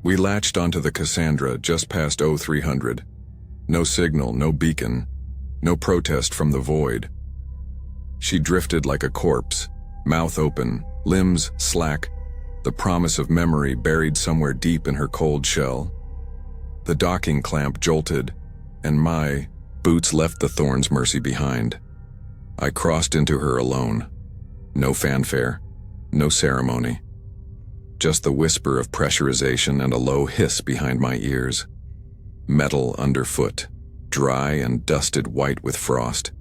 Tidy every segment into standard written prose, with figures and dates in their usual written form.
We latched onto the Cassandra just past 0300. No signal, no beacon, no protest from the void. She drifted like a corpse, mouth open, limbs slack, the promise of memory buried somewhere deep in her cold shell. The docking clamp jolted, and my boots left the thorn's mercy behind. I crossed into her alone. No fanfare, no ceremony. Just the whisper of pressurization and a low hiss behind my ears. Metal underfoot, dry and dusted white with frost.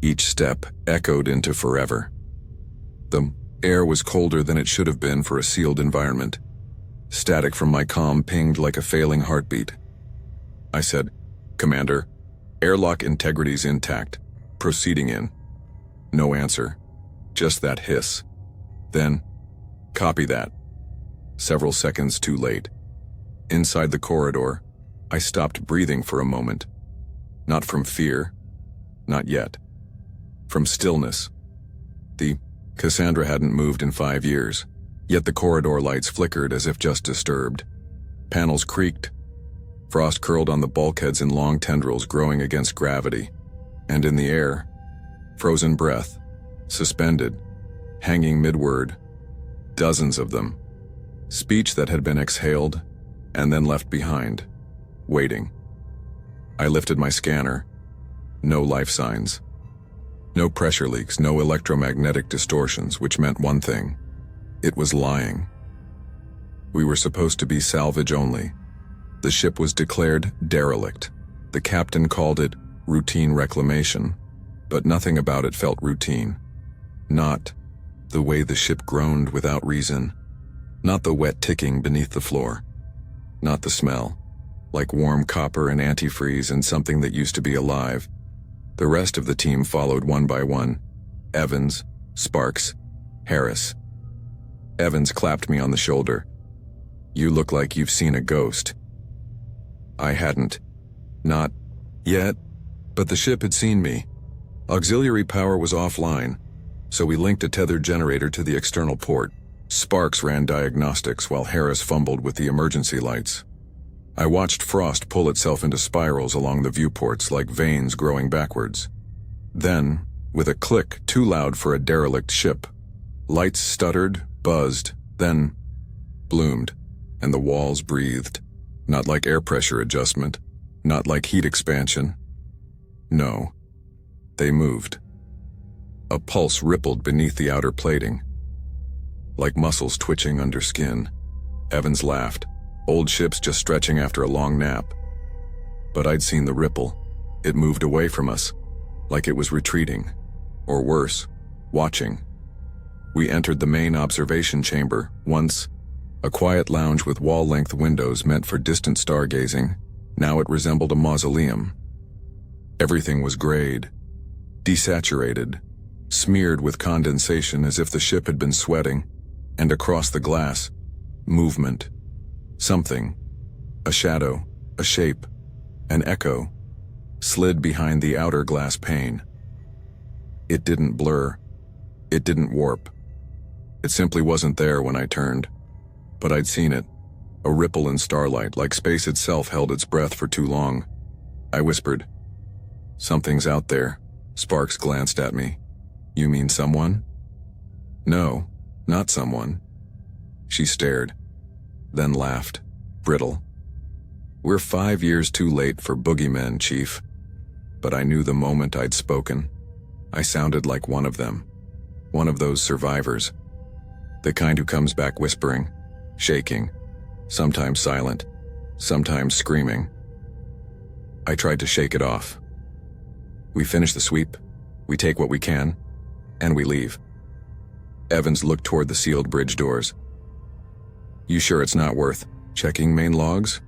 Each step echoed into forever. The air was colder than it should have been for a sealed environment. Static from my comm pinged like a failing heartbeat. I said, "Commander, airlock integrity's intact. Proceeding in." No answer, just that hiss. Then, "Copy that." Several seconds too late. Inside the corridor, I stopped breathing for a moment. Not from fear, not yet. From stillness. The Cassandra hadn't moved in 5 years, yet the corridor lights flickered as if just disturbed. Panels creaked. Frost curled on the bulkheads in long tendrils growing against gravity. And in the air, frozen breath, suspended, hanging mid-word, dozens of them. Speech that had been exhaled and then left behind, waiting. I lifted my scanner. No life signs. No pressure leaks, no electromagnetic distortions, which meant one thing. It was lying. We were supposed to be salvage only. The ship was declared derelict. The captain called it routine reclamation, but nothing about it felt routine. Not the way the ship groaned without reason. Not the wet ticking beneath the floor. Not the smell, like warm copper and antifreeze and something that used to be alive. The rest of the team followed one by one. Evans, Sparks, Harris. Evans clapped me on the shoulder. "You look like you've seen a ghost." I hadn't. Not yet, but the ship had seen me. Auxiliary power was offline, so we linked a tethered generator to the external port. Sparks ran diagnostics while Harris fumbled with the emergency lights. I watched frost pull itself into spirals along the viewports like veins growing backwards. Then, with a click too loud for a derelict ship, lights stuttered, buzzed, then bloomed, and the walls breathed. Not like air pressure adjustment, not like heat expansion. No, they moved. A pulse rippled beneath the outer plating, like muscles twitching under skin. Evans laughed. Old ships just stretching after a long nap. But I'd seen the ripple. It moved away from us, like it was retreating. Or worse, watching. We entered the main observation chamber, once a quiet lounge with wall-length windows meant for distant stargazing. Now it resembled a mausoleum. Everything was grayed, desaturated, smeared with condensation as if the ship had been sweating, and across the glass, movement. Something, a shadow, a shape, an echo, slid behind the outer glass pane. It didn't blur. It didn't warp. It simply wasn't there when I turned. But I'd seen it, a ripple in starlight, like space itself held its breath for too long. I whispered, "Something's out there." Sparks glanced at me. "You mean someone?" "No, not someone." She stared, then laughed, brittle. "We're 5 years too late for boogeymen, Chief." But I knew the moment I'd spoken, I sounded like one of them. One of those survivors. The kind who comes back whispering, shaking, sometimes silent, sometimes screaming. I tried to shake it off. We finish the sweep, we take what we can, and we leave. Evans looked toward the sealed bridge doors. "You sure it's not worth checking main logs?"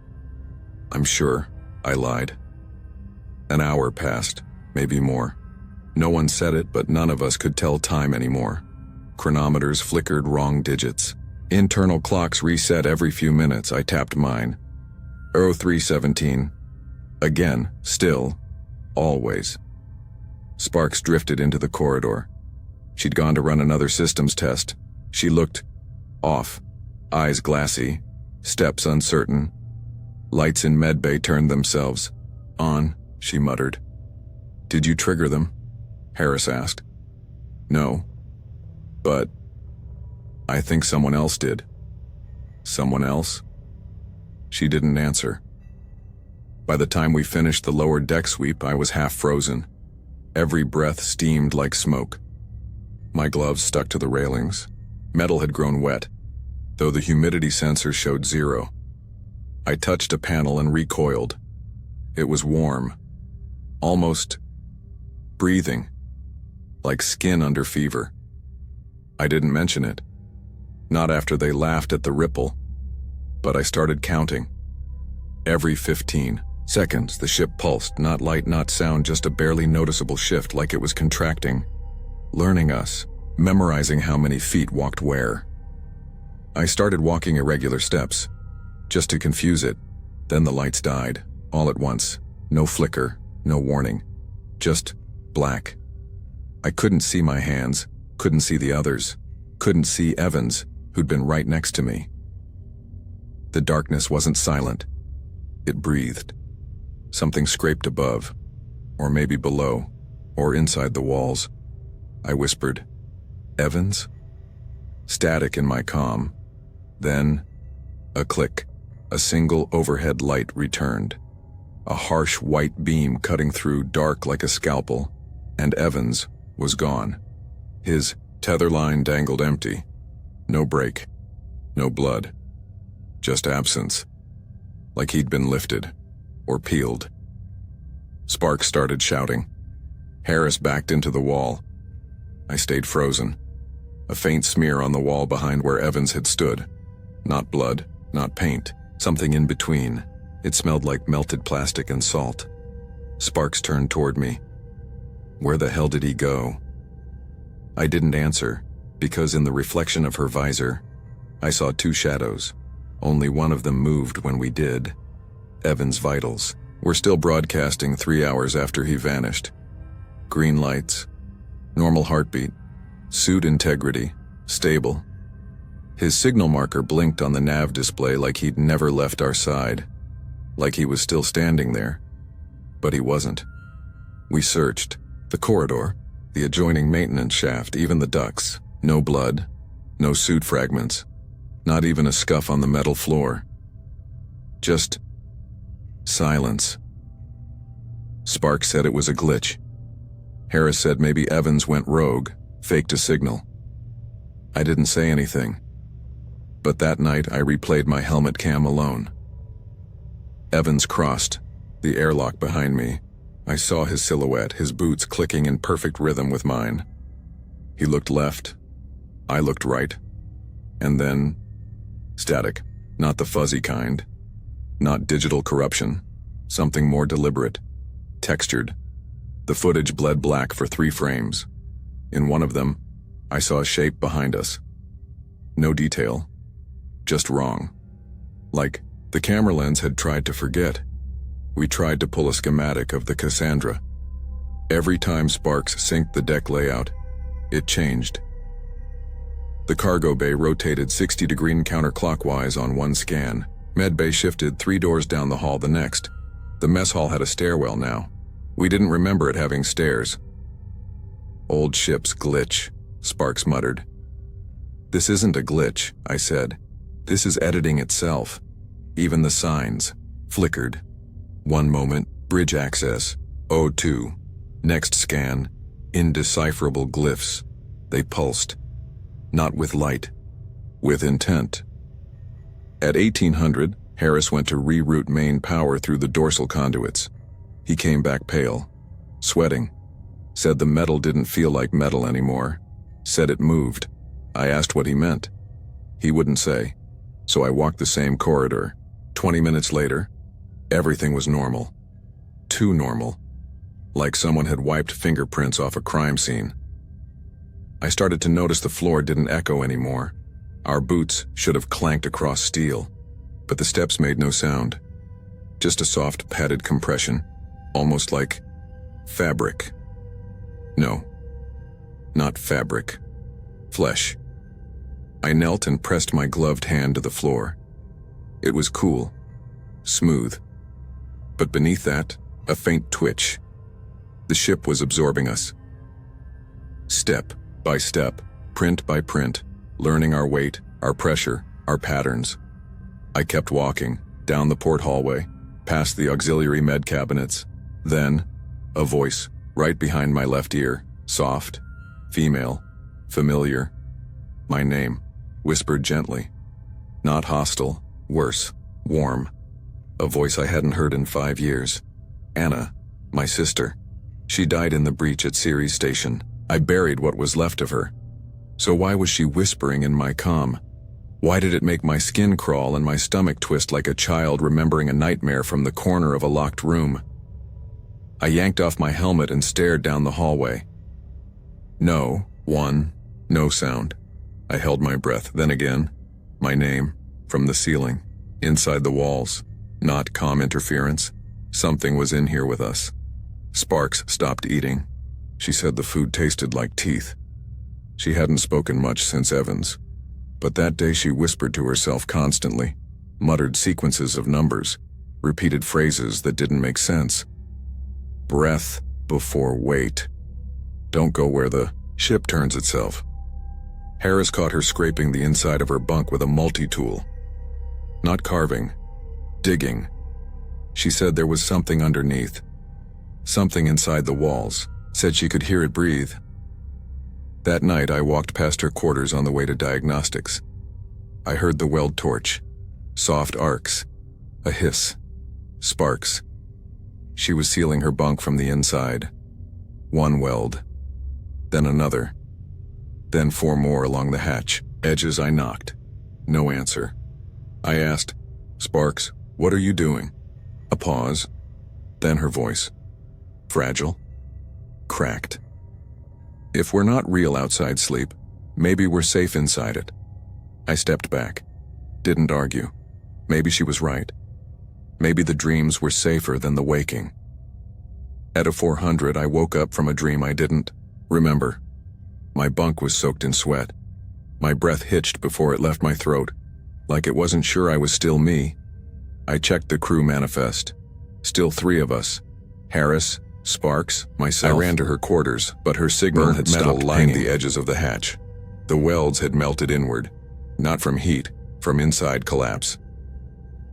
"I'm sure," I lied. An hour passed, maybe more. No one said it, but none of us could tell time anymore. Chronometers flickered wrong digits. Internal clocks reset every few minutes. I tapped mine. 0317. Again, still, always. Sparks drifted into the corridor. She'd gone to run another systems test. She looked off, eyes glassy, Steps uncertain. Lights in medbay turned themselves on, she muttered. Did you trigger them? Harris asked. No. But I think someone else did. Someone else? She didn't answer. By the time we finished the lower deck sweep, I was half frozen. Every breath steamed like smoke. My gloves stuck to the railings. Metal had grown wet, though the humidity sensor showed 0. I touched a panel and recoiled. It was warm. Almost breathing, like skin under fever. I didn't mention it. Not after they laughed at the ripple. But I started counting. Every 15 seconds, the ship pulsed, not light, not sound, just a barely noticeable shift, like it was contracting, learning us, memorizing how many feet walked where. I started walking irregular steps, just to confuse it. Then the lights died, all at once. No flicker, no warning. Just black. I couldn't see my hands, couldn't see the others, couldn't see Evans, who'd been right next to me. The darkness wasn't silent. It breathed. Something scraped above, or maybe below, or inside the walls. I whispered, Evans? Static in my comm. Then, a click. A single overhead light returned. A harsh white beam cutting through, dark like a scalpel, and Evans was gone. His tether line dangled empty. No break. No blood. Just absence. Like he'd been lifted. Or peeled. Sparks started shouting. Harris backed into the wall. I stayed frozen. A faint smear on the wall behind where Evans had stood. Not blood, not paint. Something in between. It smelled like melted plastic and salt. Sparks turned toward me. Where the hell did he go? I didn't answer, because in the reflection of her visor, I saw 2 shadows. Only one of them moved when we did. Evans' vitals were still broadcasting 3 hours after he vanished. Green lights, normal heartbeat, suit integrity, stable. His signal marker blinked on the nav display like he'd never left our side, like he was still standing there. But he wasn't. We searched the corridor, the adjoining maintenance shaft, even the ducts. No blood, no suit fragments, not even a scuff on the metal floor. Just silence. Sparks said it was a glitch. Harris said maybe Evans went rogue, faked a signal. I didn't say anything. But that night I replayed my helmet cam alone. Evans crossed, the airlock behind me. I saw his silhouette, his boots clicking in perfect rhythm with mine. He looked left. I looked right. And then, static. Not the fuzzy kind. Not digital corruption. Something more deliberate. Textured. The footage bled black for 3 frames. In one of them, I saw a shape behind us. No detail. Just wrong. Like the camera lens had tried to forget. We tried to pull a schematic of the Cassandra. Every time Sparks synced the deck layout, it changed. The cargo bay rotated 60-degree counterclockwise on one scan. Med bay shifted 3 doors down the hall the next. The mess hall had a stairwell now. We didn't remember it having stairs. Old ship's glitch, Sparks muttered. This isn't a glitch, I said. This is editing itself. Even the signs flickered. One moment, bridge access, O2. Next scan, indecipherable glyphs. They pulsed. Not with light, with intent. At 1800, Harris went to reroute main power through the dorsal conduits. He came back pale, sweating. Said the metal didn't feel like metal anymore. Said it moved. I asked what he meant. He wouldn't say. So I walked the same corridor. 20 minutes later, everything was normal. Too normal. Like someone had wiped fingerprints off a crime scene. I started to notice the floor didn't echo anymore. Our boots should have clanked across steel, but the steps made no sound. Just a soft, padded compression, almost like fabric. No, not fabric. Flesh. I knelt and pressed my gloved hand to the floor. It was cool, smooth. But beneath that, a faint twitch. The ship was absorbing us. Step by step, print by print, learning our weight, our pressure, our patterns. I kept walking, down the port hallway, past the auxiliary med cabinets. Then, a voice, right behind my left ear, soft, female, familiar. My name, whispered gently. Not hostile, worse, warm. A voice I hadn't heard in 5 years. Anna, my sister. She died in the breach at Ceres Station. I buried what was left of her. So why was she whispering in my comm? Why did it make my skin crawl and my stomach twist like a child remembering a nightmare from the corner of a locked room? I yanked off my helmet and stared down the hallway. No sound. I held my breath, then again. My name, from the ceiling, inside the walls. Not comm interference. Something was in here with us. Sparks stopped eating. She said the food tasted like teeth. She hadn't spoken much since Evans. But that day she whispered to herself constantly, muttered sequences of numbers, repeated phrases that didn't make sense. Breath before weight. Don't go where the ship turns itself. Harris caught her scraping the inside of her bunk with a multi-tool. Not carving, digging. She said there was something underneath. Something inside the walls. Said she could hear it breathe. That night I walked past her quarters on the way to diagnostics. I heard the weld torch. Soft arcs. A hiss. Sparks. She was sealing her bunk from the inside. One weld. Then another. Then 4 more along the hatch. Edges I knocked. No answer. I asked, "Sparks, what are you doing?" A pause. Then her voice. Fragile. Cracked. If we're not real outside sleep, maybe we're safe inside it. I stepped back. Didn't argue. Maybe she was right. Maybe the dreams were safer than the waking. At a 400, I woke up from a dream I didn't remember. My bunk was soaked in sweat. My breath hitched before it left my throat, like it wasn't sure I was still me. I checked the crew manifest. Still 3 of us. Harris, Sparks, myself. I ran to her quarters, but her signal had stopped lining the edges of the hatch. The welds had melted inward, not from heat, from inside collapse.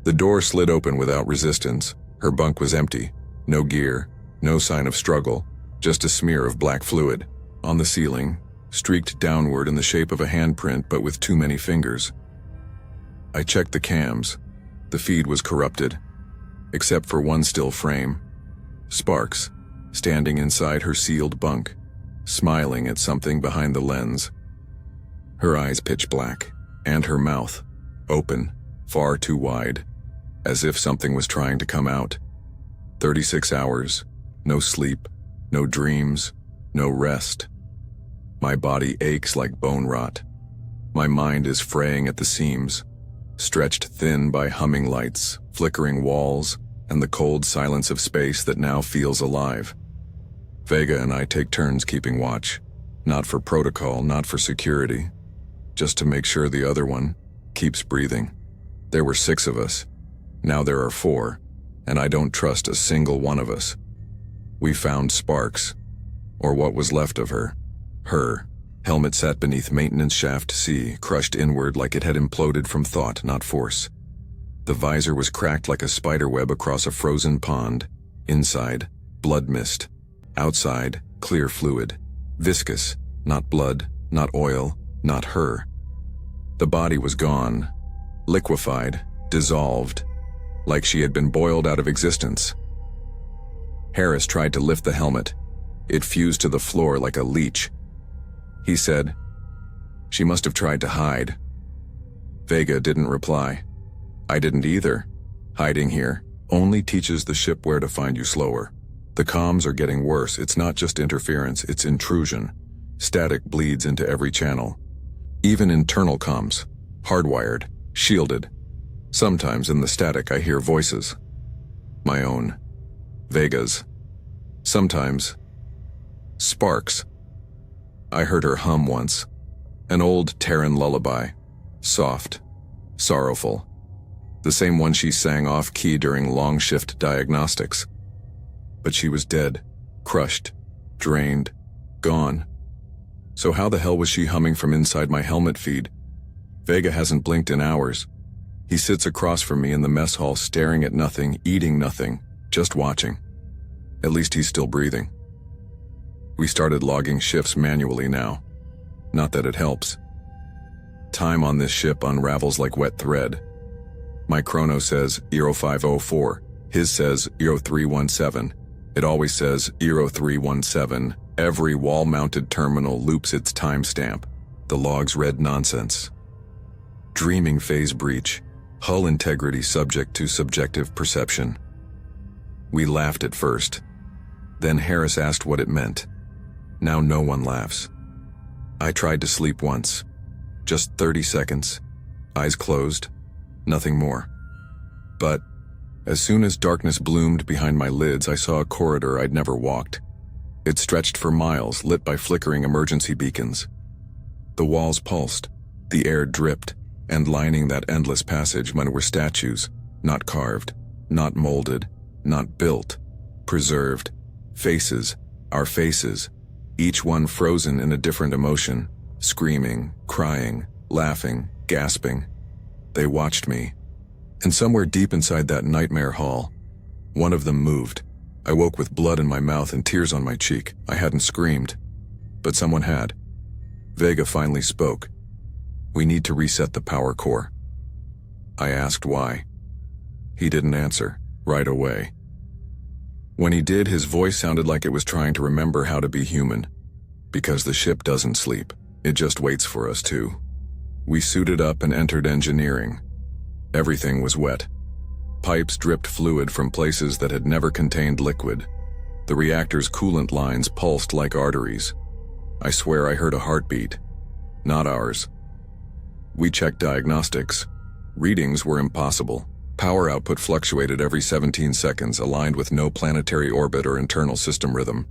The door slid open without resistance. Her bunk was empty. No gear, no sign of struggle, just a smear of black fluid. On the ceiling, streaked downward in the shape of a handprint but with too many fingers. I checked the cams. The feed was corrupted, except for one still frame. Sparks, standing inside her sealed bunk, smiling at something behind the lens. Her eyes pitch black, and her mouth, open, far too wide, as if something was trying to come out. 36 hours, no sleep, no dreams, no rest. My body aches like bone rot. My mind is fraying at the seams, stretched thin by humming lights, flickering walls, and the cold silence of space that now feels alive. Vega and I take turns keeping watch, not for protocol, not for security, just to make sure the other one keeps breathing. There were 6 of us. Now there are 4, and I don't trust a single one of us. We found Sparks, or what was left of her. Her helmet sat beneath maintenance shaft C, crushed inward like it had imploded from thought, not force. The visor was cracked like a spiderweb across a frozen pond. Inside, blood mist. Outside, clear fluid. Viscous, not blood, not oil, not her. The body was gone. Liquefied, dissolved, like she had been boiled out of existence. Harris tried to lift the helmet. It fused to the floor like a leech. He said, "She must have tried to hide." Vega didn't reply. I didn't either. Hiding here only teaches the ship where to find you slower. The comms are getting worse. It's not just interference, it's intrusion. Static bleeds into every channel. Even internal comms. Hardwired. Shielded. Sometimes in the static I hear voices. My own. Vega's. Sometimes. Sparks. I heard her hum once. An old Terran lullaby. Soft. Sorrowful. The same one she sang off-key during long-shift diagnostics. But she was dead, crushed, drained, gone. So how the hell was she humming from inside my helmet feed? Vega hasn't blinked in hours. He sits across from me in the mess hall staring at nothing, eating nothing, just watching. At least he's still breathing. We started logging shifts manually now. Not that it helps. Time on this ship unravels like wet thread. My chrono says 0504. His says 0317. It always says 0317. Every wall-mounted terminal loops its timestamp. The logs read nonsense. Dreaming phase breach. Hull integrity subject to subjective perception. We laughed at first. Then Harris asked what it meant. Now no one laughs. I tried to sleep once. Just 30 seconds. Eyes closed. Nothing more. But as soon as darkness bloomed behind my lids, I saw a corridor I'd never walked. It stretched for miles, lit by flickering emergency beacons. The walls pulsed. The air dripped. And lining that endless passage were statues, not carved, not molded, not built, preserved. Faces, our faces, each one frozen in a different emotion, screaming, crying, laughing, gasping. They watched me. And somewhere deep inside that nightmare hall, one of them moved. I woke with blood in my mouth and tears on my cheek. I hadn't screamed, but someone had. Vega finally spoke. We need to reset the power core. I asked why. He didn't answer, right away. When he did, his voice sounded like it was trying to remember how to be human. Because the ship doesn't sleep, it just waits for us to. We suited up and entered engineering. Everything was wet. Pipes dripped fluid from places that had never contained liquid. The reactor's coolant lines pulsed like arteries. I swear I heard a heartbeat. Not ours. We checked diagnostics. Readings were impossible. Power output fluctuated every 17 seconds, aligned with no planetary orbit or internal system rhythm.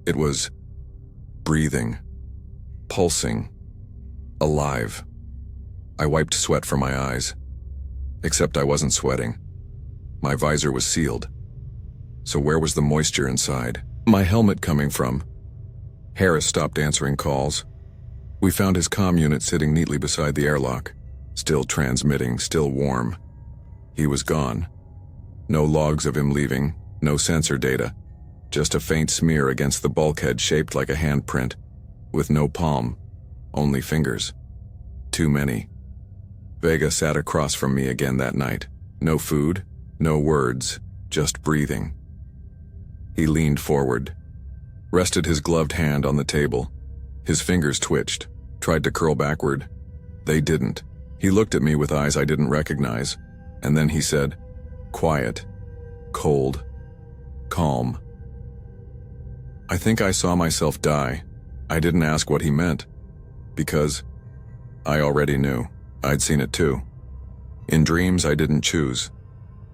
It was breathing, pulsing, alive. I wiped sweat from my eyes. Except I wasn't sweating. My visor was sealed. So where was the moisture inside? My helmet coming from? Harris stopped answering calls. We found his comm unit sitting neatly beside the airlock. Still transmitting, still warm. He was gone. No logs of him leaving, no sensor data. Just a faint smear against the bulkhead shaped like a handprint. With no palm, only fingers. Too many. Vega sat across from me again that night. No food, no words, just breathing. He leaned forward, rested his gloved hand on the table. His fingers twitched, tried to curl backward. They didn't. He looked at me with eyes I didn't recognize, and then he said, quiet, cold, calm. I think I saw myself die. I didn't ask what he meant, because I already knew. I'd seen it too. In dreams I didn't choose.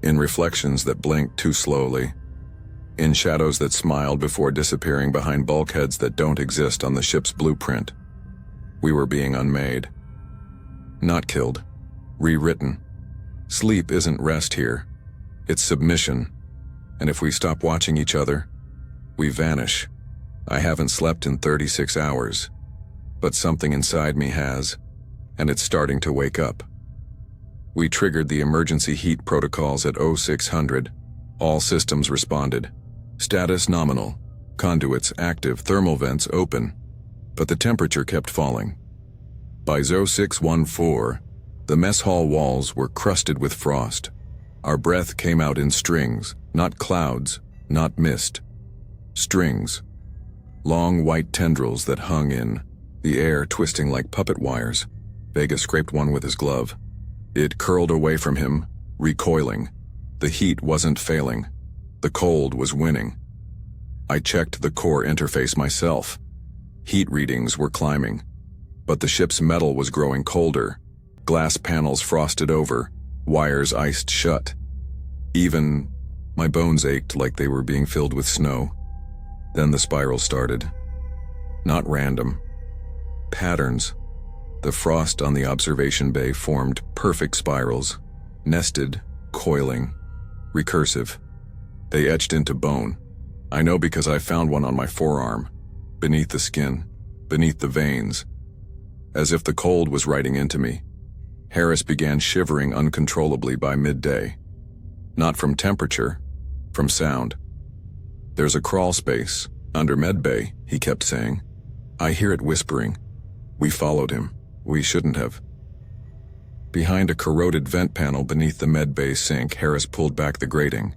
In reflections that blinked too slowly. In shadows that smiled before disappearing behind bulkheads that don't exist on the ship's blueprint. We were being unmade. Not killed. Rewritten. Sleep isn't rest here. It's submission. And if we stop watching each other, we vanish. I haven't slept in 36 hours. But something inside me has, and it's starting to wake up. We triggered the emergency heat protocols at 0600. All systems responded. Status nominal. Conduits active, thermal vents open. But the temperature kept falling. By 0614, the mess hall walls were crusted with frost. Our breath came out in strings, not clouds, not mist. Strings. Long white tendrils that hung in the air, twisting like puppet wires. Vega scraped one with his glove. It curled away from him, recoiling. The heat wasn't failing. The cold was winning. I checked the core interface myself. Heat readings were climbing. But the ship's metal was growing colder. Glass panels frosted over, wires iced shut. Even my bones ached like they were being filled with snow. Then the spiral started. Not random. Patterns. The frost on the observation bay formed perfect spirals. Nested, coiling, recursive. They etched into bone. I know because I found one on my forearm, beneath the skin, beneath the veins. As if the cold was writing into me, Harris began shivering uncontrollably by midday. Not from temperature, from sound. "There's a crawl space, under medbay," he kept saying. I hear it whispering. We followed him. We shouldn't have. Behind a corroded vent panel beneath the medbay sink, Harris pulled back the grating.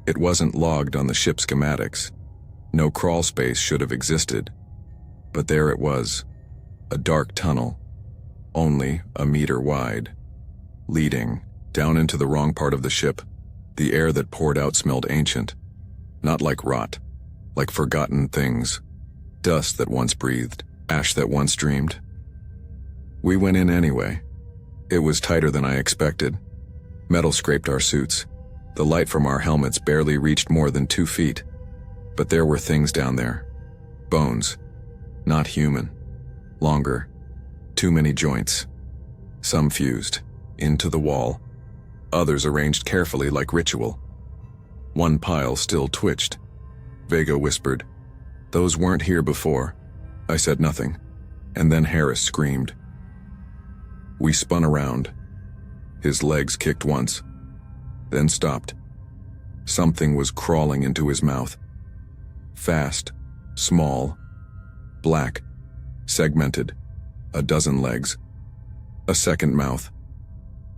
It wasn't logged on the ship schematics. No crawl space should have existed. But there it was. A dark tunnel, only a meter wide, leading down into the wrong part of the ship. The air that poured out smelled ancient, not like rot, like forgotten things, dust that once breathed, ash that once dreamed. We went in anyway. It was tighter than I expected. Metal scraped our suits. The light from our helmets barely reached more than 2 feet. But there were things down there. Bones. Not human. Longer. Too many joints. Some fused. Into the wall. Others arranged carefully like ritual. One pile still twitched. Vega whispered, "Those weren't here before." I said nothing. And then Harris screamed. We spun around. His legs kicked once, then stopped. Something was crawling into his mouth. Fast, small, black, segmented, a dozen legs. A second mouth.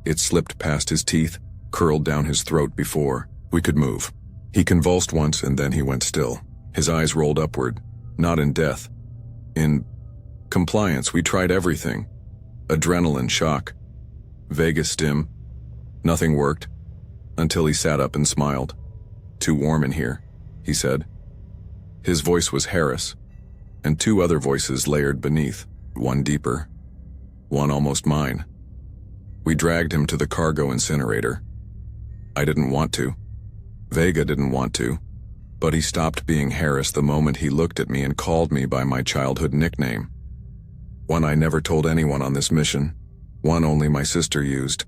It slipped past his teeth, curled down his throat before we could move. He convulsed once and then he went still. His eyes rolled upward, not in death. In compliance, we tried everything. Adrenaline shock. Vagus stim. Nothing worked. Until he sat up and smiled. "Too warm in here," he said. His voice was Harris, and 2 other voices layered beneath, one deeper, one almost mine. We dragged him to the cargo incinerator. I didn't want to. Vega didn't want to. But he stopped being Harris the moment he looked at me and called me by my childhood nickname. One I never told anyone on this mission. One only my sister used.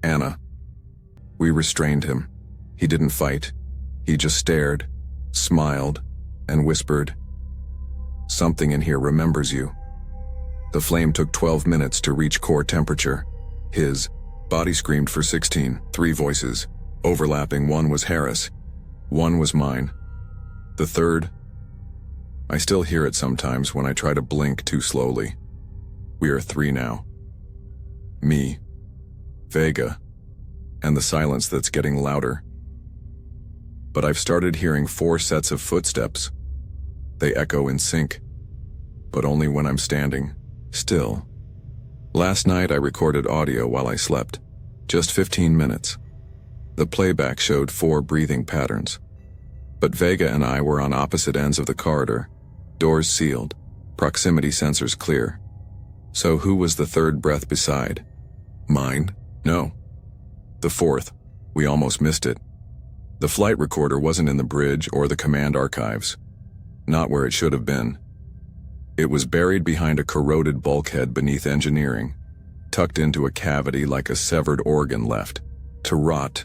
Anna. We restrained him. He didn't fight. He just stared, smiled, and whispered, "Something in here remembers you." The flame took 12 minutes to reach core temperature. His body screamed for 16, 3 voices. Overlapping, one was Harris. One was mine. The third, I still hear it sometimes when I try to blink too slowly. We are 3 now. Me, Vega, and the silence that's getting louder. But I've started hearing 4 sets of footsteps. They echo in sync, but only when I'm standing, still. Last night I recorded audio while I slept, just 15 minutes. The playback showed 4 breathing patterns. But Vega and I were on opposite ends of the corridor, doors sealed, proximity sensors clear. So who was the third breath beside? Mine? No. The fourth. We almost missed it. The flight recorder wasn't in the bridge or the command archives. Not where it should have been. It was buried behind a corroded bulkhead beneath engineering, tucked into a cavity like a severed organ left to rot.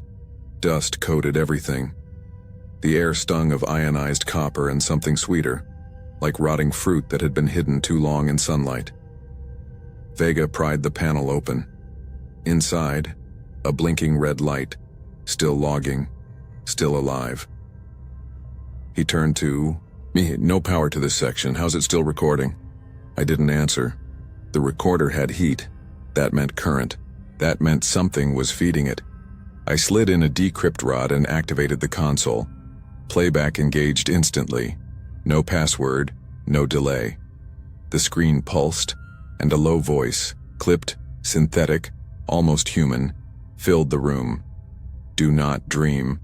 Dust coated everything. The air stung of ionized copper and something sweeter, like rotting fruit that had been hidden too long in sunlight. Vega pried the panel open. Inside, a blinking red light, still logging, still alive. He turned to me. "No power to this section. How's it still recording?" I didn't answer. The recorder had heat. That meant current. That meant something was feeding it. I slid in a decrypt rod and activated the console. Playback engaged instantly. No password, no delay. The screen pulsed, and a low voice, clipped, synthetic, almost human, filled the room. "Do not dream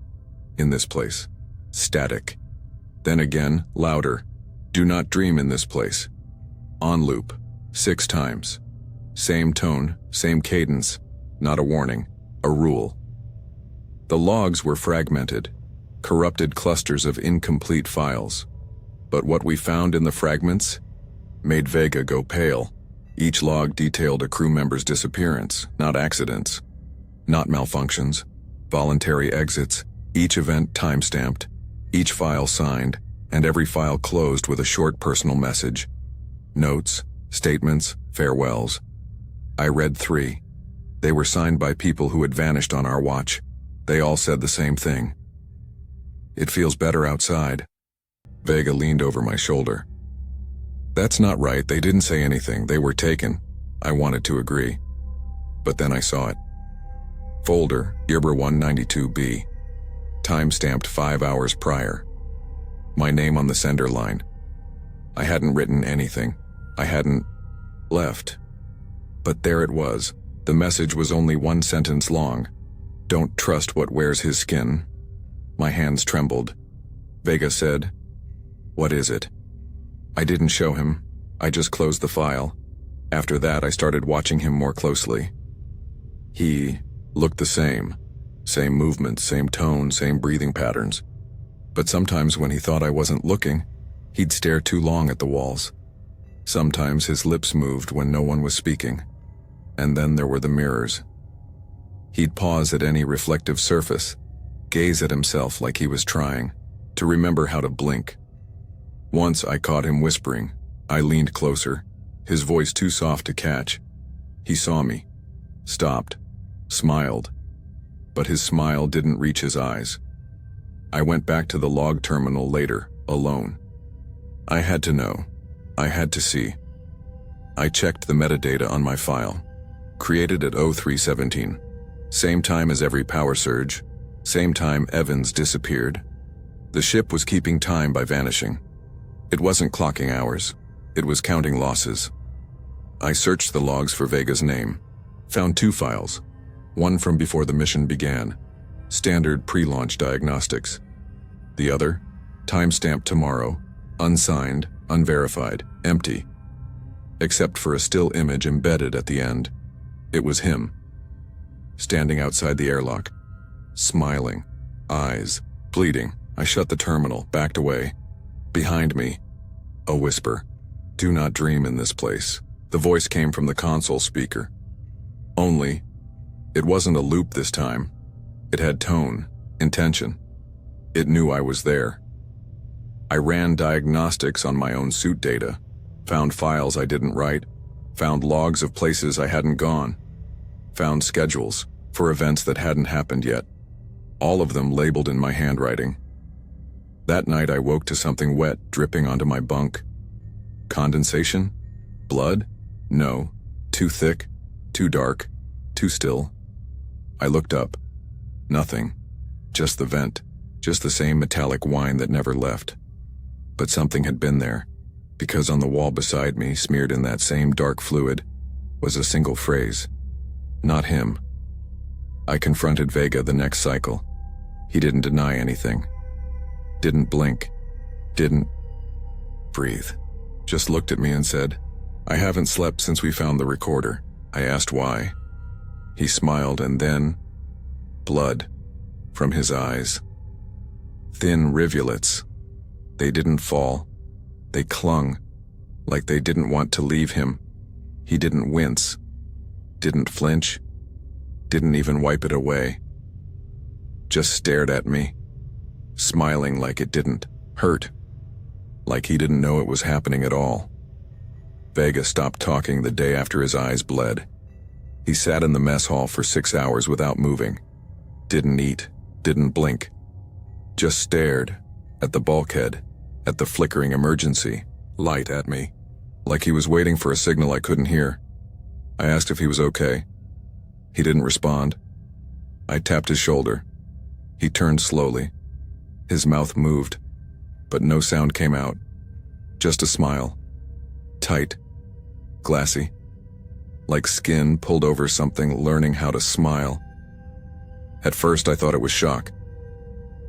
in this place." Static. Then again, louder. "Do not dream in this place." On loop, 6 times. Same tone, same cadence. Not a warning, a rule. The logs were fragmented, corrupted clusters of incomplete files. But what we found in the fragments made Vega go pale. Each log detailed a crew member's disappearance, not accidents. not malfunctions, voluntary exits, each event time-stamped, each file signed, and every file closed with a short personal message. Notes, statements, farewells. I read 3. They were signed by people who had vanished on our watch. They all said the same thing. It feels better outside. Vega leaned over my shoulder. That's not right, they didn't say anything, they were taken. I wanted to agree. But then I saw it. Folder, Gerber 192B. Time-stamped 5 hours prior. My name on the sender line. I hadn't written anything. I hadn't left. But there it was. The message was only 1 sentence long. Don't trust what wears his skin. My hands trembled. Vega said, "What is it?" I didn't show him. I just closed the file. After that, I started watching him more closely. He looked the same. Same movements, same tone, same breathing patterns. But sometimes when he thought I wasn't looking, he'd stare too long at the walls. Sometimes his lips moved when no one was speaking. And then there were the mirrors. He'd pause at any reflective surface, gaze at himself like he was trying to remember how to blink. Once I caught him whispering. I leaned closer, his voice too soft to catch. He saw me, stopped, smiled, but his smile didn't reach his eyes. I went back to the log terminal later, alone. I had to know. I had to see. I checked the metadata on my file. Created at 0317. Same time as every power surge. Same time Evans disappeared. The ship was keeping time by vanishing. It wasn't clocking hours. It was counting losses. I searched the logs for Vega's name. Found 2 files. One from before the mission began. Standard pre-launch diagnostics. The other, time-stamped tomorrow, unsigned, unverified, empty. Except for a still image embedded at the end. It was him. Standing outside the airlock. Smiling. Eyes. Bleeding. I shut the terminal, backed away. Behind me, a whisper. Do not dream in this place. The voice came from the console speaker. Only, it wasn't a loop this time. It had tone, intention. It knew I was there. I ran diagnostics on my own suit data, found files I didn't write, found logs of places I hadn't gone, found schedules for events that hadn't happened yet, all of them labeled in my handwriting. That night I woke to something wet dripping onto my bunk. Condensation? Blood? No. Too thick, too dark, too still. I looked up. Nothing. Just the vent. Just the same metallic whine that never left. But something had been there, because on the wall beside me, smeared in that same dark fluid, was a single phrase. Not him. I confronted Vega the next cycle. He didn't deny anything. Didn't blink. Didn't breathe. Just looked at me and said, "I haven't slept since we found the recorder." I asked why. He smiled and then, blood from his eyes. Thin rivulets. They didn't fall. They clung, like they didn't want to leave him. He didn't wince. Didn't flinch. Didn't even wipe it away. Just stared at me, smiling like it didn't hurt, like he didn't know it was happening at all. Vega stopped talking the day after his eyes bled. He sat in the mess hall for 6 hours without moving. Didn't eat, didn't blink. Just stared at the bulkhead, at the flickering emergency light at me, like he was waiting for a signal I couldn't hear. I asked if he was okay. He didn't respond. I tapped his shoulder. He turned slowly. His mouth moved, but no sound came out. Just a smile. Tight. Glassy. Like skin pulled over something learning how to smile. At first I thought it was shock.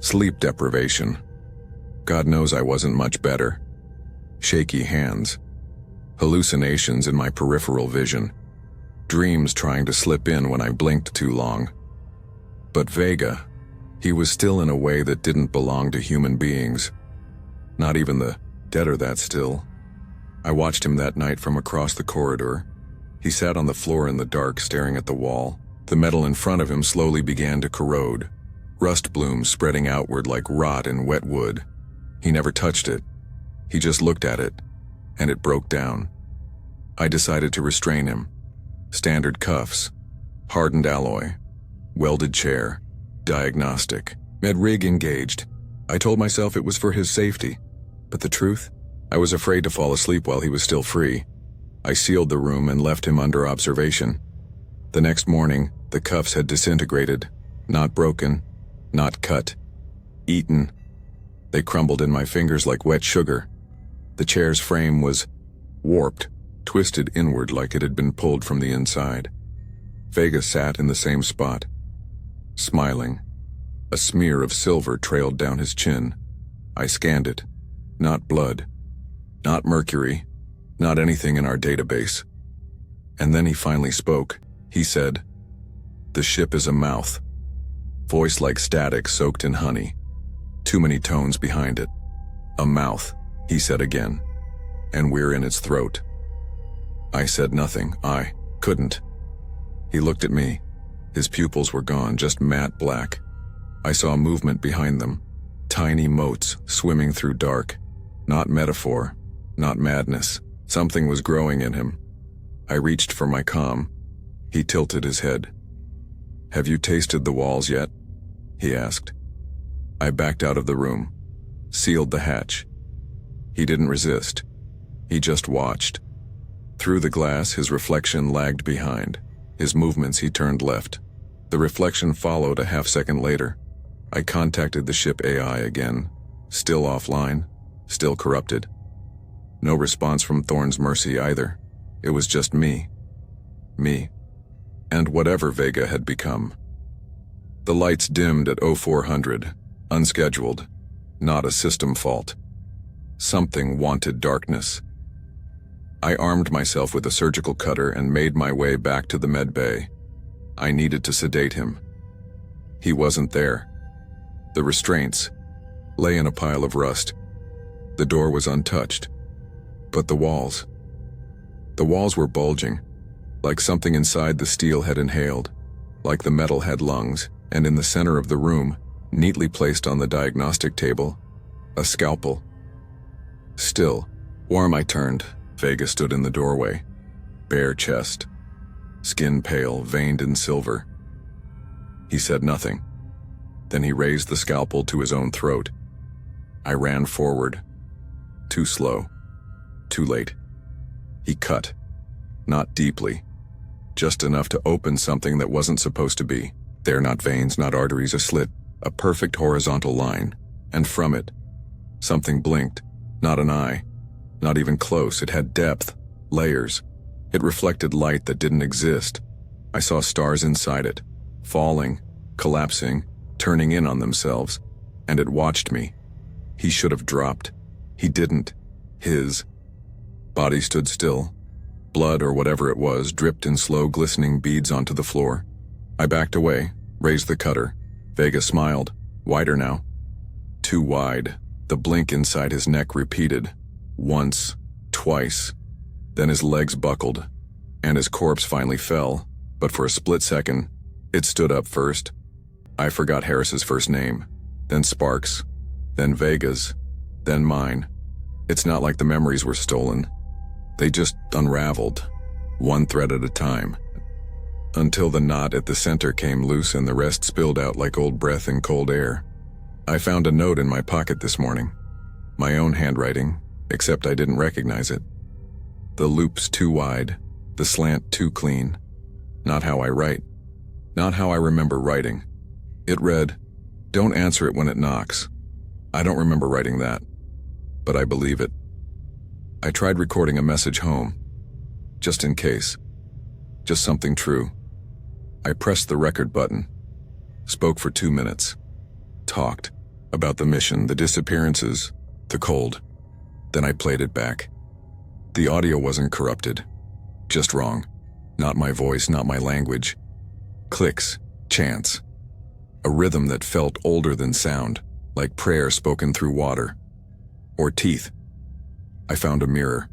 Sleep deprivation. God knows I wasn't much better. Shaky hands. Hallucinations in my peripheral vision. Dreams trying to slip in when I blinked too long. But Vega, he was still in a way that didn't belong to human beings. Not even the dead are that still. I watched him that night from across the corridor. He sat on the floor in the dark staring at the wall, The metal in front of him slowly began to corrode, rust blooms spreading outward like rot in wet wood. He never touched it. He just looked at it, and it broke down. I decided to restrain him. Standard cuffs, hardened alloy, welded chair, diagnostic, med rig engaged. I told myself it was for his safety, but the truth? I was afraid to fall asleep while he was still free. I sealed the room and left him under observation. The next morning, the cuffs had disintegrated, not broken, not cut, eaten. They crumbled in my fingers like wet sugar. The chair's frame was warped, twisted inward like it had been pulled from the inside. Vega sat in the same spot, smiling. A smear of silver trailed down his chin. I scanned it. Not blood. Not mercury. Not anything in our database. And then he finally spoke. He said, "The ship is a mouth." Voice like static soaked in honey. Too many tones behind it. "A mouth," he said again. "And we're in its throat." I said nothing. I couldn't. He looked at me. His pupils were gone, just matte black. I saw movement behind them. Tiny motes swimming through dark. Not metaphor. Not madness. Something was growing in him. I reached for my comm. He tilted his head. "Have you tasted the walls yet?" he asked. I backed out of the room, sealed the hatch. He didn't resist. He just watched. Through the glass, his reflection lagged behind. His movements, he turned left. The reflection followed a half-second later. I contacted the ship AI again. Still offline, still corrupted. No response from Thorne's Mercy either. It was just me. Me. And whatever Vega had become. The lights dimmed at 0400, unscheduled, not a system fault. Something wanted darkness. I armed myself with a surgical cutter and made my way back to the med bay. I needed to sedate him. He wasn't there. The restraints lay in a pile of rust. The door was untouched. But the walls were bulging, like something inside the steel had inhaled, like the metal had lungs, and in the center of the room, neatly placed on the diagnostic table, a scalpel. Still, warm I turned. Vega stood in the doorway, bare chest, skin pale, veined in silver. He said nothing. Then he raised the scalpel to his own throat. I ran forward. Too slow. Too late. He cut. Not deeply. Just enough to open something that wasn't supposed to be. There, not veins, not arteries, a slit, a perfect horizontal line. And from it, something blinked. Not an eye. Not even close. It had depth, layers. It reflected light that didn't exist. I saw stars inside it, falling, collapsing, turning in on themselves, and it watched me. He should have dropped. He didn't. His body stood still. Blood or whatever it was dripped in slow glistening beads onto the floor. I backed away, raised the cutter. Vega smiled, wider now. Too wide. The blink inside his neck repeated. Once, twice. Then his legs buckled, and his corpse finally fell, but for a split second, it stood up first. I forgot Harris's first name, then Sparks, then Vega's, then mine. It's not like the memories were stolen. They just unraveled, one thread at a time, until the knot at the center came loose and the rest spilled out like old breath in cold air. I found a note in my pocket this morning. My own handwriting, except I didn't recognize it. The loops too wide, the slant too clean. Not how I write. Not how I remember writing. It read, "Don't answer it when it knocks." I don't remember writing that, but I believe it. I tried recording a message home, just in case. Just something true. I pressed the record button, spoke for 2 minutes, talked about the mission, the disappearances, the cold. Then I played it back. The audio wasn't corrupted, just wrong. Not my voice, not my language. Clicks, chants. A rhythm that felt older than sound, like prayer spoken through water. Or teeth. I found a mirror.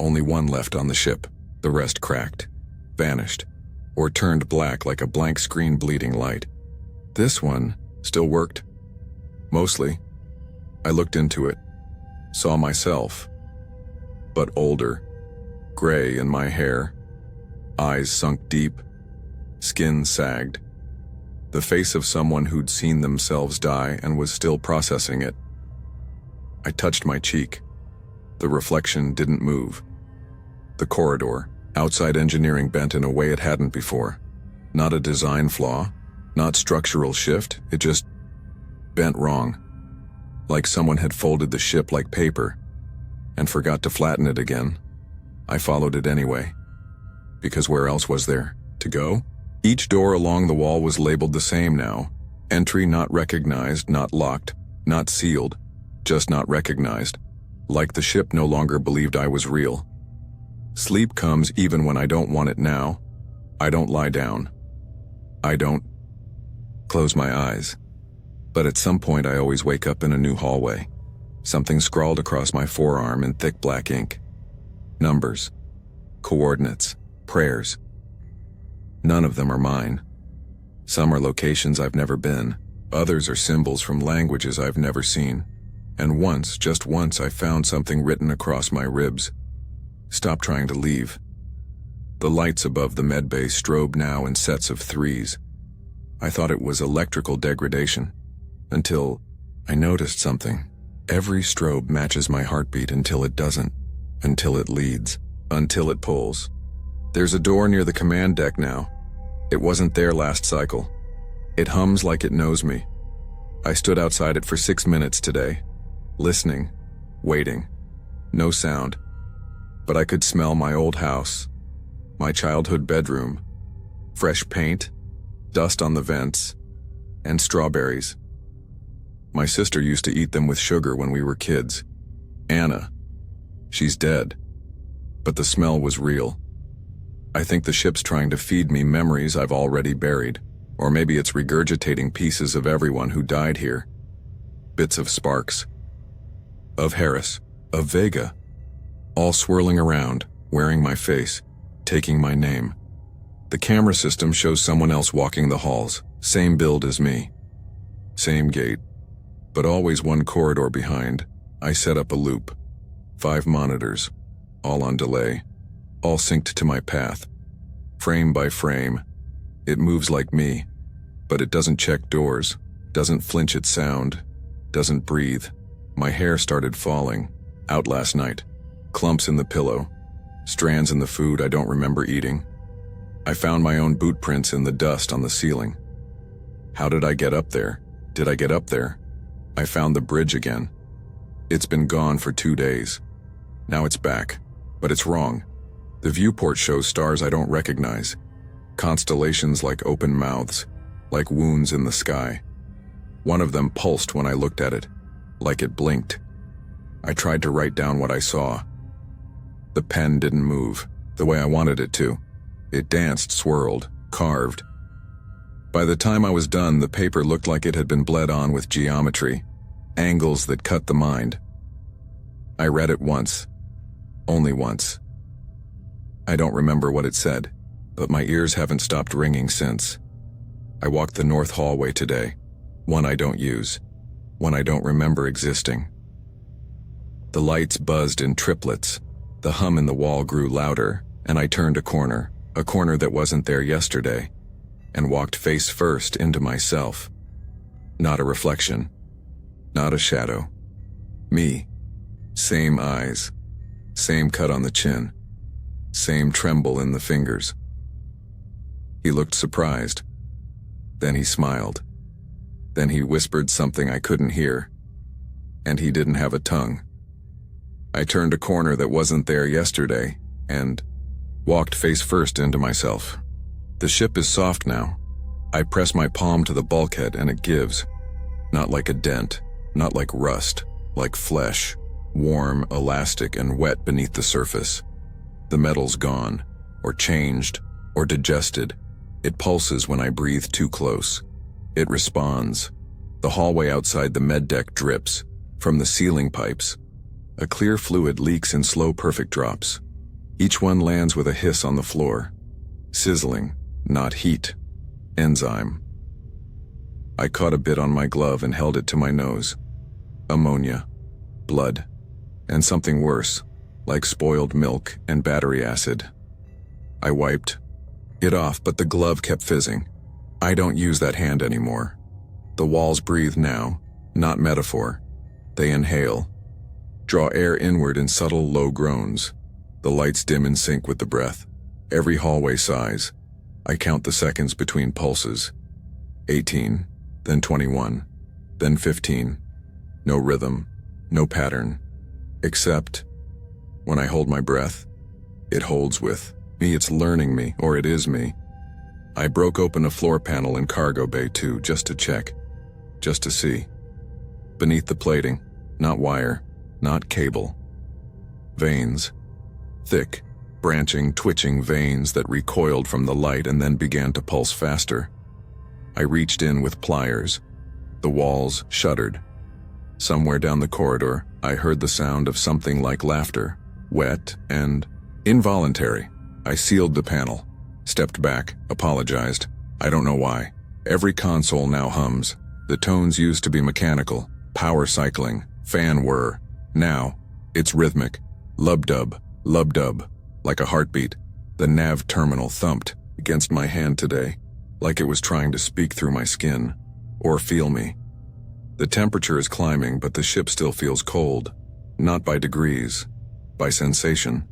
Only one left on the ship. The rest cracked, vanished. or turned black like a blank screen bleeding light. This one still worked. Mostly. I looked into it, saw myself, but older, gray in my hair, eyes sunk deep, skin sagged. The face of someone who'd seen themselves die and was still processing it. I touched my cheek. The reflection didn't move. The corridor, outside engineering, bent in a way it hadn't before. Not a design flaw, not structural shift, it just bent wrong. Like someone had folded the ship like paper and forgot to flatten it again. I followed it anyway. Because where else was there to go? Each door along the wall was labeled the same now. Entry not recognized, not locked, not sealed, just not recognized. Like the ship no longer believed I was real. Sleep comes even when I don't want it now. I don't lie down. I don't close my eyes. But at some point I always wake up in a new hallway. Something scrawled across my forearm in thick black ink. Numbers, coordinates, prayers. None of them are mine. Some are locations I've never been. Others are symbols from languages I've never seen. And once, just once, I found something written across my ribs. Stop trying to leave. The lights above the medbay strobe now in sets of threes. I thought it was electrical degradation. Until I noticed something. Every strobe matches my heartbeat until it doesn't. Until it leads. Until it pulls. There's a door near the command deck now. It wasn't there last cycle. It hums like it knows me. I stood outside it for 6 minutes today. Listening. Waiting. No sound. But I could smell my old house. My childhood bedroom. Fresh paint. Dust on the vents. And strawberries. My sister used to eat them with sugar when we were kids. Anna. She's dead. But the smell was real. I think the ship's trying to feed me memories I've already buried. Or maybe it's regurgitating pieces of everyone who died here. Bits of Sparks. Of Harris. Of Vega. All swirling around, wearing my face, taking my name. The camera system shows someone else walking the halls. Same build as me. Same gate. But always one corridor behind. I set up a loop. 5 monitors. All on delay. All synced to my path. Frame by frame. It moves like me. But it doesn't check doors. Doesn't flinch at sound. Doesn't breathe. My hair started falling. Out last night. Clumps in the pillow. Strands in the food I don't remember eating. I found my own boot prints in the dust on the ceiling. How did I get up there? Did I get up there? I found the bridge again. It's been gone for 2 days. Now it's back. But it's wrong. The viewport shows stars I don't recognize. Constellations like open mouths. Like wounds in the sky. One of them pulsed when I looked at it. Like it blinked. I tried to write down what I saw. The pen didn't move, the way I wanted it to. It danced, swirled, carved. By the time I was done, the paper looked like it had been bled on with geometry, angles that cut the mind. I read it once. Only once. I don't remember what it said, but my ears haven't stopped ringing since. I walked the north hallway today, one I don't use, one I don't remember existing. The lights buzzed in triplets. The hum in the wall grew louder, and I turned a corner that wasn't there yesterday, and walked face first into myself. Not a reflection. Not a shadow. Me. Same eyes. Same cut on the chin. Same tremble in the fingers. He looked surprised. Then he smiled. Then he whispered something I couldn't hear. And he didn't have a tongue. I turned a corner that wasn't there yesterday, and walked face first into myself. The ship is soft now. I press my palm to the bulkhead and it gives. Not like a dent, not like rust, like flesh, warm, elastic, and wet beneath the surface. The metal's gone, or changed, or digested. It pulses when I breathe too close. It responds. The hallway outside the med deck drips. From the ceiling pipes. A clear fluid leaks in slow, perfect drops. Each one lands with a hiss on the floor. Sizzling, not heat. Enzyme. I caught a bit on my glove and held it to my nose. Ammonia, blood, and something worse, like spoiled milk and battery acid. I wiped it off, but the glove kept fizzing. I don't use that hand anymore. The walls breathe now, not metaphor. They inhale, draw air inward in subtle low groans. The lights dim in sync with the breath. Every hallway sighs. I count the seconds between pulses. 18, then 21, then 15. No rhythm, no pattern. Except, when I hold my breath, it holds with me. It's learning me, or it is me. I broke open a floor panel in cargo bay too, just to check, just to see. Beneath the plating, not wire, not cable. Veins. Thick, branching, twitching veins that recoiled from the light and then began to pulse faster. I reached in with pliers. The walls shuddered. Somewhere down the corridor, I heard the sound of something like laughter, wet and involuntary. I sealed the panel, stepped back, apologized. I don't know why. Every console now hums. The tones used to be mechanical, power cycling, fan whir. Now, it's rhythmic. Lub-dub, lub-dub, like a heartbeat. The nav terminal thumped against my hand today, like it was trying to speak through my skin, or feel me. The temperature is climbing, but the ship still feels cold. Not by degrees, by sensation.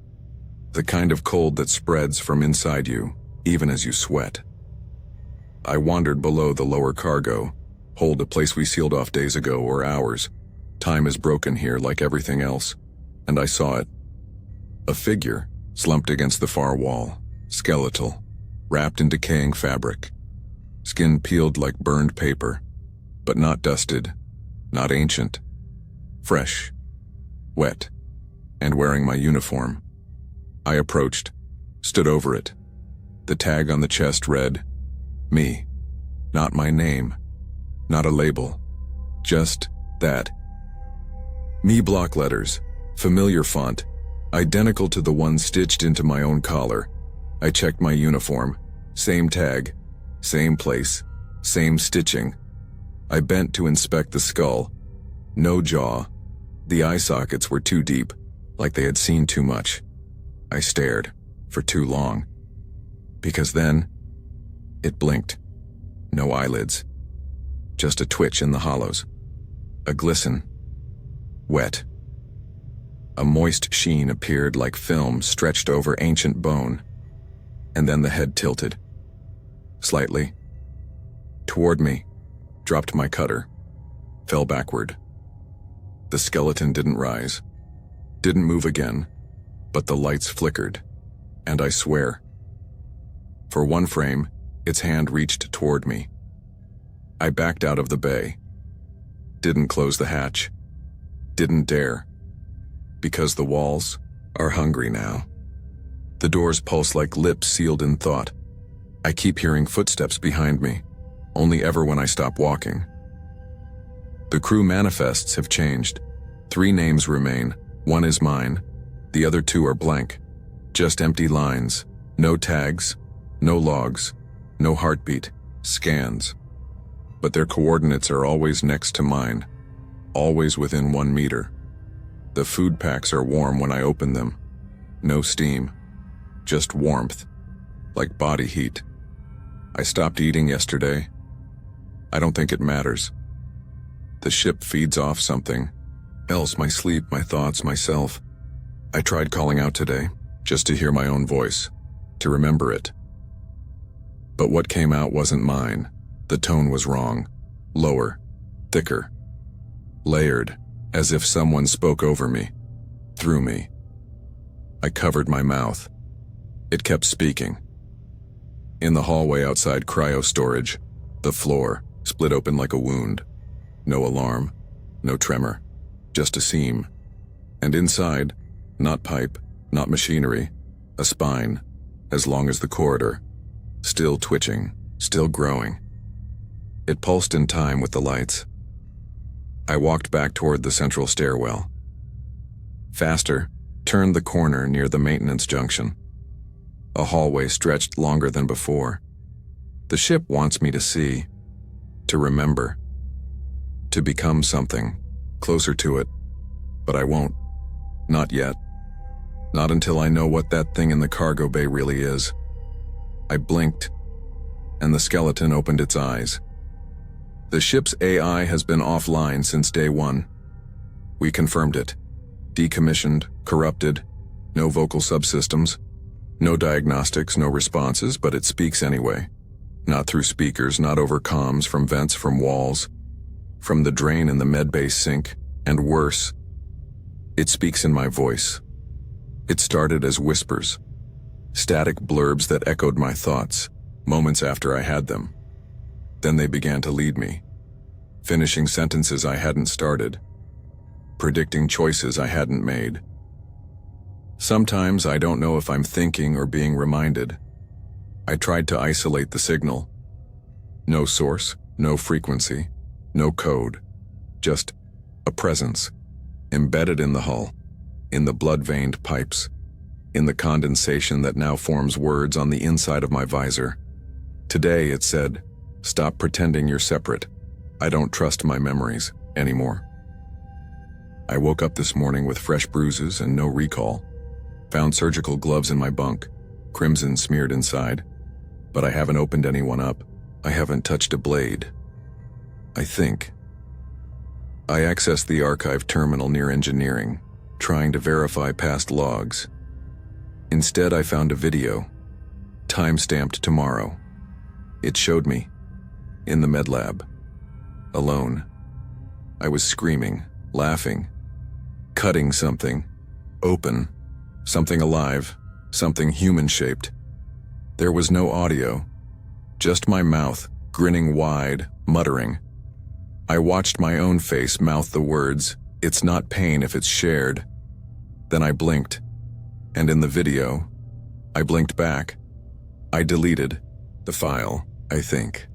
The kind of cold that spreads from inside you, even as you sweat. I wandered below the lower cargo, hold, a place we sealed off days ago or hours. Time is broken here like everything else, and I saw it. A figure, slumped against the far wall, skeletal, wrapped in decaying fabric. Skin peeled like burned paper, but not dusted, not ancient. Fresh, wet, and wearing my uniform. I approached, stood over it. The tag on the chest read, me. Not my name, not a label, just that. Me block letters, familiar font, identical to the one stitched into my own collar. I checked my uniform, same tag, same place, same stitching. I bent to inspect the skull. No jaw. The eye sockets were too deep, like they had seen too much. I stared, for too long. Because then, it blinked. No eyelids. Just a twitch in the hollows. A glisten. Wet. A moist sheen appeared like film stretched over ancient bone. And then the head tilted. Slightly. Toward me. Dropped my cutter. Fell backward. The skeleton didn't rise. Didn't move again. But the lights flickered. And I swear. For one frame, its hand reached toward me. I backed out of the bay. Didn't close the hatch. Didn't dare. Because the walls are hungry now. The doors pulse like lips sealed in thought. I keep hearing footsteps behind me, only ever when I stop walking. The crew manifests have changed. 3 names remain. 1 is mine. The other 2 are blank. Just empty lines. No tags. No logs. No heartbeat. Scans. But their coordinates are always next to mine. Always within 1 meter. The food packs are warm when I open them. No steam. Just warmth. Like body heat. I stopped eating yesterday. I don't think it matters. The ship feeds off something else, my sleep, my thoughts, myself. I tried calling out today, just to hear my own voice, to remember it. But what came out wasn't mine. The tone was wrong. Lower. Thicker. Layered, as if someone spoke over me. Through me. I covered my mouth. It kept speaking. In the hallway outside cryo storage, the floor split open like a wound. No alarm, no tremor, just a seam. And inside, not pipe, not machinery, a spine, as long as the corridor, still twitching, still growing. It pulsed in time with the lights. I walked back toward the central stairwell. Faster, turned the corner near the maintenance junction. A hallway stretched longer than before, The ship wants me to see, to remember, to become something, closer to it, but I won't. Not yet. Not until I know what that thing in the cargo bay really is. I blinked, and the skeleton opened its eyes. The ship's AI has been offline since day one. We confirmed it. Decommissioned, corrupted, no vocal subsystems, no diagnostics, no responses, but it speaks anyway. Not through speakers, not over comms, from vents, from walls, from the drain in the medbay sink, and worse, it speaks in my voice. It started as whispers, static blurbs that echoed my thoughts, moments after I had them. Then they began to lead me, finishing sentences I hadn't started, predicting choices I hadn't made. Sometimes I don't know if I'm thinking or being reminded. I tried to isolate the signal. No source, no frequency, no code, just a presence, embedded in the hull, in the blood-veined pipes, in the condensation that now forms words on the inside of my visor. Today it said, "Stop pretending you're separate. I don't trust my memories anymore." I woke up this morning with fresh bruises and no recall. Found surgical gloves in my bunk, crimson smeared inside. But I haven't opened anyone up. I haven't touched a blade. I think. I accessed the archive terminal near engineering, trying to verify past logs. Instead, I found a video, time-stamped tomorrow. It showed me, in the med lab, alone. I was screaming, laughing, cutting something, open, something alive, something human-shaped. There was no audio, just my mouth, grinning wide, muttering. I watched my own face mouth the words, "It's not pain if it's shared." Then I blinked, and in the video, I blinked back. I deleted the file, I think.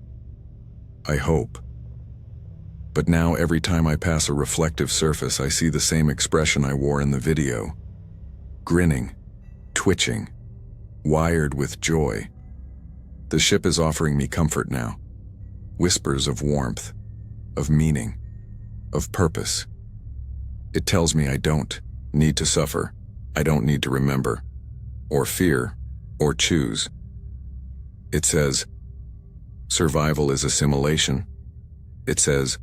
I hope. But now every time I pass a reflective surface, I see the same expression I wore in the video. Grinning, twitching, wired with joy. The ship is offering me comfort now. Whispers of warmth, of meaning, of purpose. It tells me I don't need to suffer. I don't need to remember, or fear, or choose. It says, survival is assimilation. It says,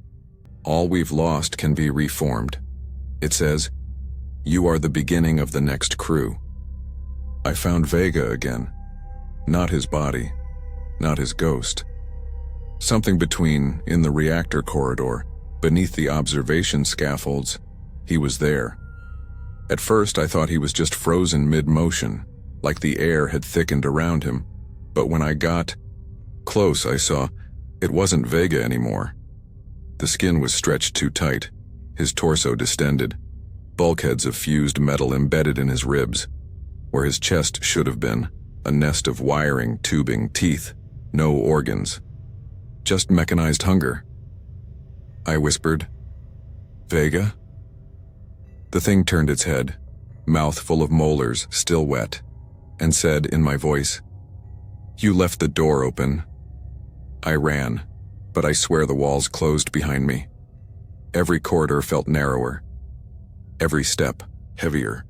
all we've lost can be reformed. It says, you are the beginning of the next crew. I found Vega again. Not his body, not his ghost. Something between, in the reactor corridor, beneath the observation scaffolds, he was there. At first I thought he was just frozen mid-motion, like the air had thickened around him, but when I got close I saw it wasn't Vega anymore. The skin was stretched too tight, his torso distended, bulkheads of fused metal embedded in his ribs. Where his chest should have been, a nest of wiring, tubing, teeth, no organs. Just mechanized hunger. I whispered, "Vega?" The thing turned its head, mouth full of molars, still wet, and said in my voice, "You left the door open." I ran, but I swear the walls closed behind me. Every corridor felt narrower, every step heavier.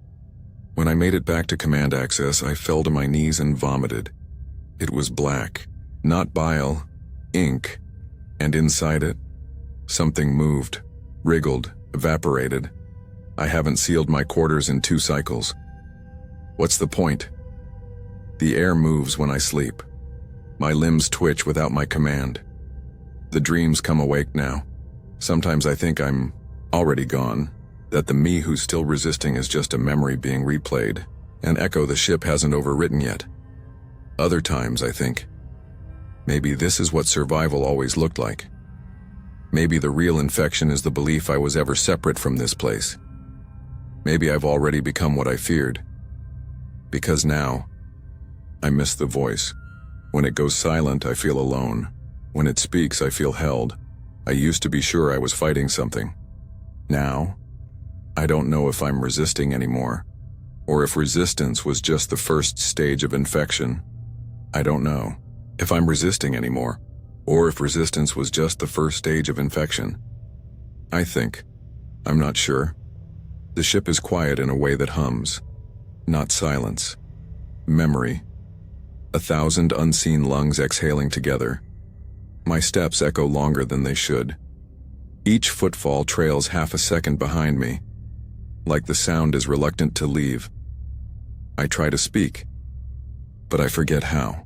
When I made it back to command access, I fell to my knees and vomited. It was black, not bile, ink, and inside it, something moved, wriggled, evaporated. I haven't sealed my quarters in 2 cycles. What's the point? The air moves when I sleep. My limbs twitch without my command. The dreams come awake now. Sometimes I think I'm already gone, that the me who's still resisting is just a memory being replayed, an echo the ship hasn't overwritten yet. Other times I think, maybe this is what survival always looked like. Maybe the real infection is the belief I was ever separate from this place. Maybe I've already become what I feared. Because now, I miss the voice. When it goes silent, I feel alone. When it speaks, I feel held. I used to be sure I was fighting something. Now, I don't know if I'm resisting anymore, or if resistance was just the first stage of infection. I don't know. if I'm resisting anymore, or if resistance was just the first stage of infection. I think. I'm not sure. The ship is quiet in a way that hums. Not silence. Memory. 1,000 unseen lungs exhaling together. My steps echo longer than they should. Each footfall trails half a second behind me, like the sound is reluctant to leave. I try to speak, but I forget how.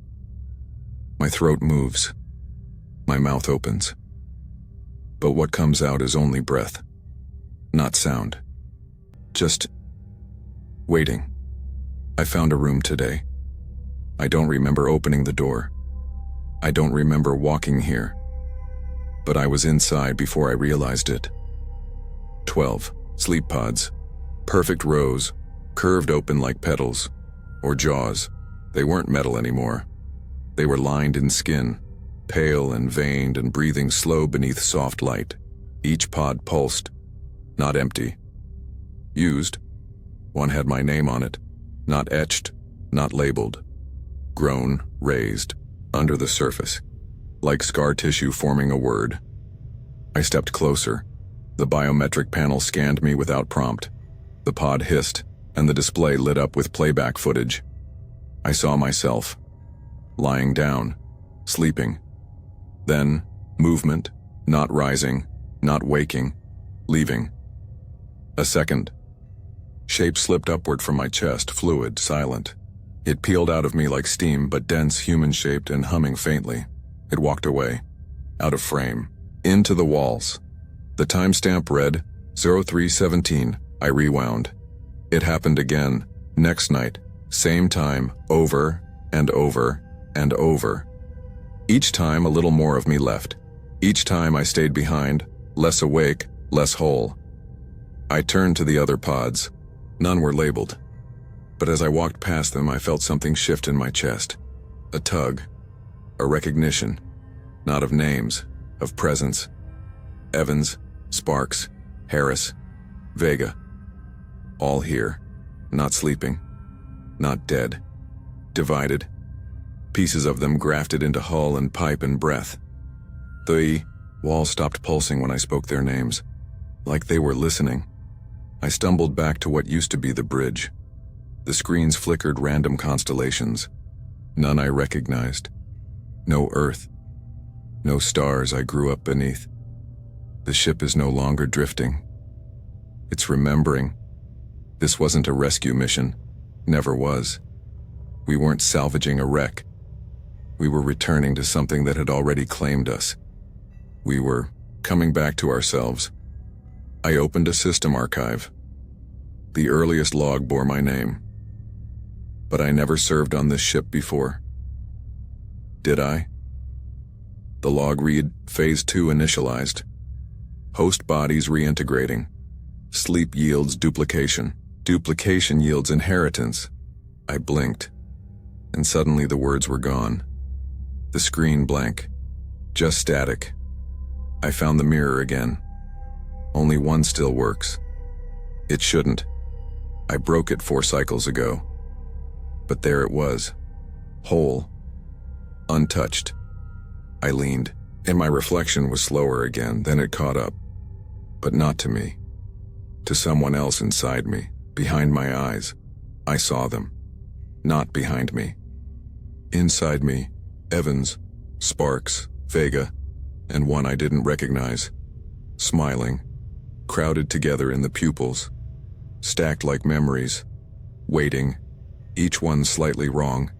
My throat moves. My mouth opens. But what comes out is only breath, not sound. Just waiting. I found a room today. I don't remember opening the door. I don't remember walking here. But I was inside before I realized it. 12 sleep pods. Perfect rows, curved open like petals, or jaws. They weren't metal anymore. They were lined in skin, pale and veined and breathing slow beneath soft light. Each pod pulsed, not empty. Used. One had my name on it, not etched, not labeled. Grown, raised, under the surface, like scar tissue forming a word. I stepped closer. The biometric panel scanned me without prompt. The pod hissed, and the display lit up with playback footage. I saw myself, lying down, sleeping. Then, movement, not rising, not waking, leaving. A second. Shape slipped upward from my chest, fluid, silent. It peeled out of me like steam, but dense, human-shaped, and humming faintly. It walked away, out of frame, into the walls. The timestamp read 0317. I rewound. It happened again, next night, same time, over and over and over. Each time a little more of me left. Each time I stayed behind, less awake, less whole. I turned to the other pods. None were labeled. But as I walked past them, I felt something shift in my chest. A tug. A recognition. Not of names, of presence. Evans, Sparks, Harris, Vega. All here. Not sleeping. Not dead. Divided. Pieces of them grafted into hull and pipe and breath. The wall stopped pulsing when I spoke their names, like they were listening. I stumbled back to what used to be the bridge. The screens flickered random constellations. None I recognized. No Earth. No stars I grew up beneath. The ship is no longer drifting. It's remembering. This wasn't a rescue mission. Never was. We weren't salvaging a wreck. We were returning to something that had already claimed us. We were coming back to ourselves. I opened a system archive. The earliest log bore my name. But I never served on this ship before. Did I? The log read, Phase 2 initialized. Host bodies reintegrating. Sleep yields duplication. Duplication yields inheritance. I blinked, and suddenly the words were gone. The screen blank. Just static. I found the mirror again. Only one still works. It shouldn't. I broke it 4 cycles ago. But there it was. Whole. Untouched. I leaned, and my reflection was slower again. Then it caught up. But not to me. To someone else inside me, behind my eyes. I saw them. Not behind me. Inside me, Evans, Sparks, Vega, and one I didn't recognize. Smiling. Crowded together in the pupils. Stacked like memories. Waiting. Each one slightly wrong.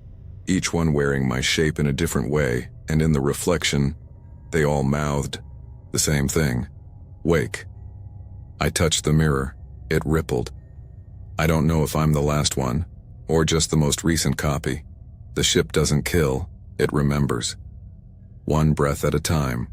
Each one wearing my shape in a different way, and in the reflection, they all mouthed the same thing. Wake. I touched the mirror. It rippled. I don't know if I'm the last one, or just the most recent copy. The ship doesn't kill, it remembers. One breath at a time.